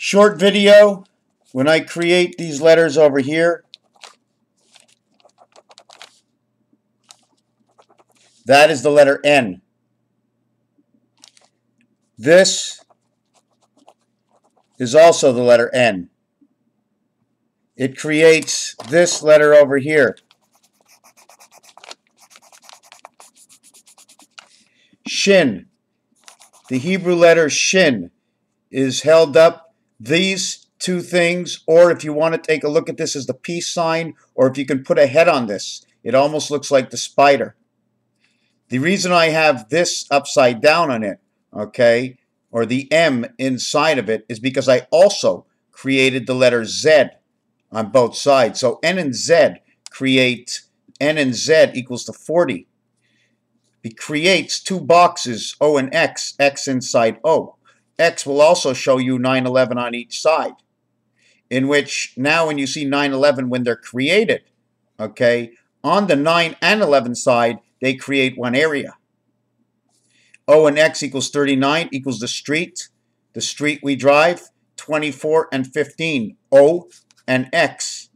Short video. When I create these letters over here, that is the letter N. This is also the letter N. It creates this letter over here. Shin. The Hebrew letter Shin is held up. These two things, or if you want to take a look at this as the peace sign, or if you can put a head on this, it almost looks like the spider. The reason I have this upside down on it, okay, or the M inside of it, is because I also created the letter Z on both sides. So N and Z create, N and Z equals to 40. It creates two boxes, O and X, X inside O. X will also show you 9/11 on each side, in which now when you see 9/11 when they're created, okay, on the 9 and 11 side, they create one area. O and X equals 39 equals the street we drive, 24 and 15, O and X.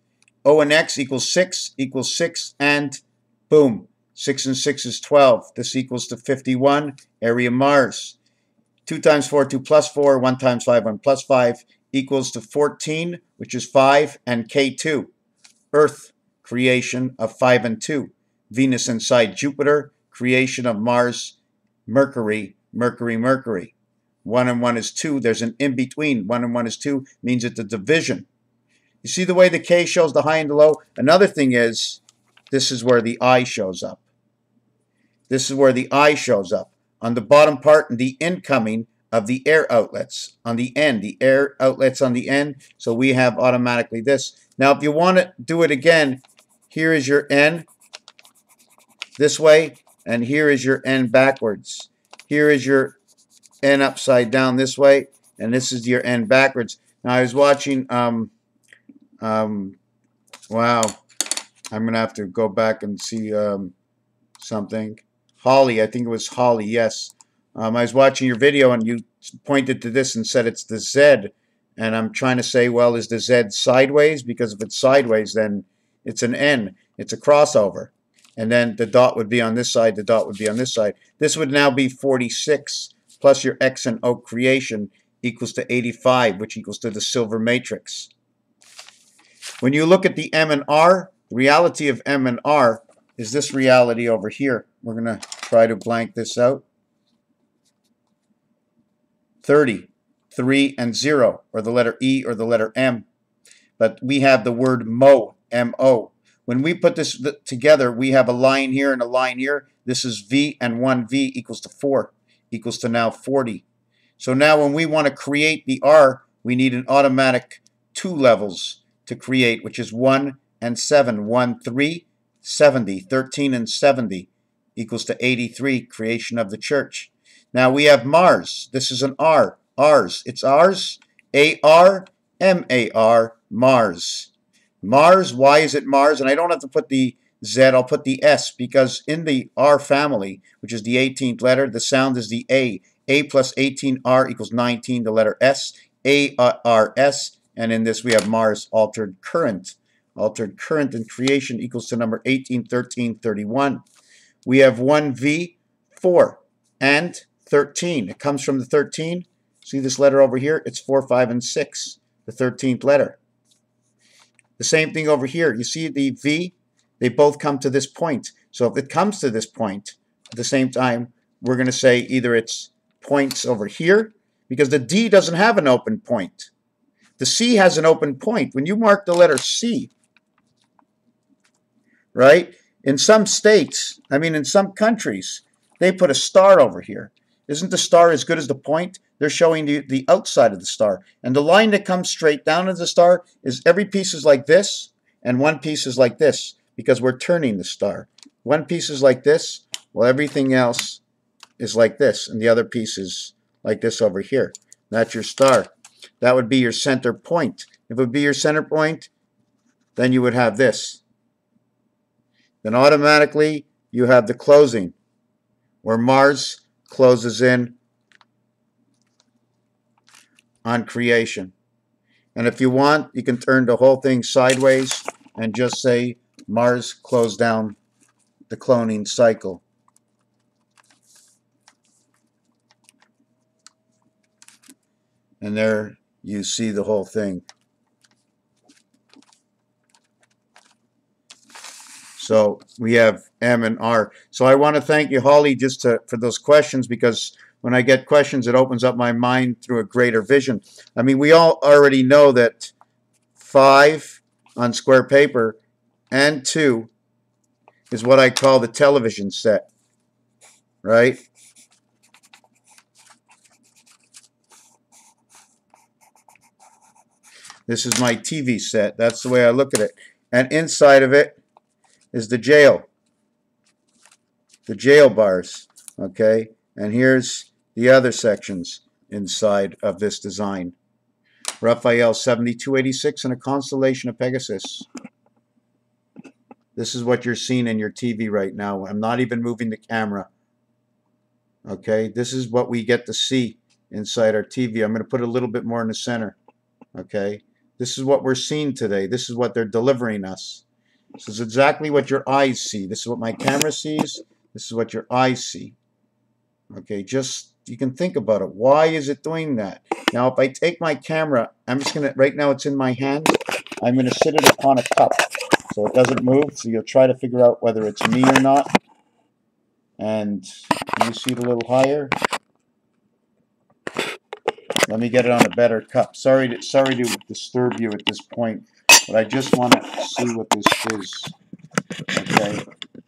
O and X equals 6 and boom, 6 and 6 is 12. This equals to 51, area Mars. 2 times 4, 2 plus 4, 1 times 5, 1 plus 5 equals to 14, which is 5, and K2. Earth, creation of 5 and 2. Venus inside Jupiter, creation of Mars, Mercury, Mercury, Mercury. 1 and 1 is 2. There's an in-between. 1 and 1 is 2 means it's a division. You see the way the K shows the high and the low? Another thing is, this is where the I shows up. This is where the I shows up. On the bottom part, and the incoming of the air outlets. On the end, the air outlets on the end. So we have automatically this. Now, if you want to do it again, here is your N this way, and here is your N backwards. Here is your N upside down this way, and this is your N backwards. Now, I was watching, wow, I'm going to have to go back and see something. Holly, I think it was Holly, yes. I was watching your video and you pointed to this and said it's the Z. And I'm trying to say, well, is the Z sideways? Because if it's sideways, then it's an N. It's a crossover. And then the dot would be on this side, the dot would be on this side. This would now be 46 plus your X and O creation equals to 85, which equals to the silver matrix. When you look at the M and R, the reality of M and R is this reality over here. We're going to try to blank this out. 30, 3 and 0, or the letter E or the letter M. But we have the word MO, M-O. When we put this together, we have a line here and a line here. This is V, and 1V equals to 4, equals to now 40. So now when we want to create the R, we need an automatic 2 levels to create, which is 1 and 7. 1, 3, 70. 13 and 70 equals to 83, creation of the church. Now we have Mars. This is an R. Ours. It's ours. A-R, M-A-R, Mars. Mars, why is it Mars? And I don't have to put the Z, I'll put the S, because in the R family, which is the 18th letter, the sound is the A. A plus 18R equals 19, the letter S. A-R-S, and in this we have Mars, altered current. Altered current in creation equals to number 18, 13, 31. We have 1V, 4, and 13. It comes from the 13. See this letter over here? It's 4, 5, and 6, the 13th letter. The same thing over here. You see the V? They both come to this point. So if it comes to this point, at the same time, we're going to say either it's points over here, because the D doesn't have an open point. The C has an open point. When you mark the letter C, right? In some states, I mean in some countries, they put a star over here. Isn't the star as good as the point? They're showing you the outside of the star. And the line that comes straight down to the star is every piece is like this, and one piece is like this, because we're turning the star. One piece is like this, while everything else is like this, and the other piece is like this over here. That's your star. That would be your center point. If it would be your center point, then you would have this. Then automatically you have the closing, where Mars closes in on creation. And if you want, you can turn the whole thing sideways and just say Mars closed down the cloning cycle. And there you see the whole thing. So we have M and R. So I want to thank you, Holly, just for those questions, because when I get questions, it opens up my mind through a greater vision. I mean, we all already know that 5 on square paper and 2 is what I call the television set, right? This is my TV set. That's the way I look at it. And inside of it is the jail bars, okay? And here's the other sections inside of this design. Raphael 7286 and a constellation of Pegasus. This is what you're seeing in your TV right now. I'm not even moving the camera. Okay, this is what we get to see inside our TV. I'm going to put a little bit more in the center. Okay, this is what we're seeing today. This is what they're delivering us. This is exactly what your eyes see. This is what my camera sees. This is what your eyes see. Okay, just, you can think about it. Why is it doing that? Now, if I take my camera, I'm just going to, right now it's in my hand, I'm going to sit it upon a cup so it doesn't move. So you'll try to figure out whether it's me or not. And can you see it a little higher? Let me get it on a better cup. Sorry to disturb you at this point, but I just want to see what this is. Okay.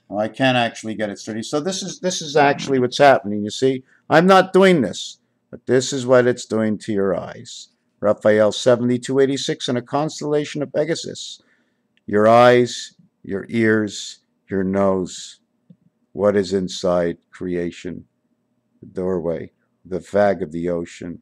Well, I can't actually get it sturdy. So this is actually what's happening. You see, I'm not doing this, but this is what it's doing to your eyes. Raphael 7286 and a constellation of Pegasus. Your eyes, your ears, your nose. What is inside creation? The doorway, the fag of the ocean.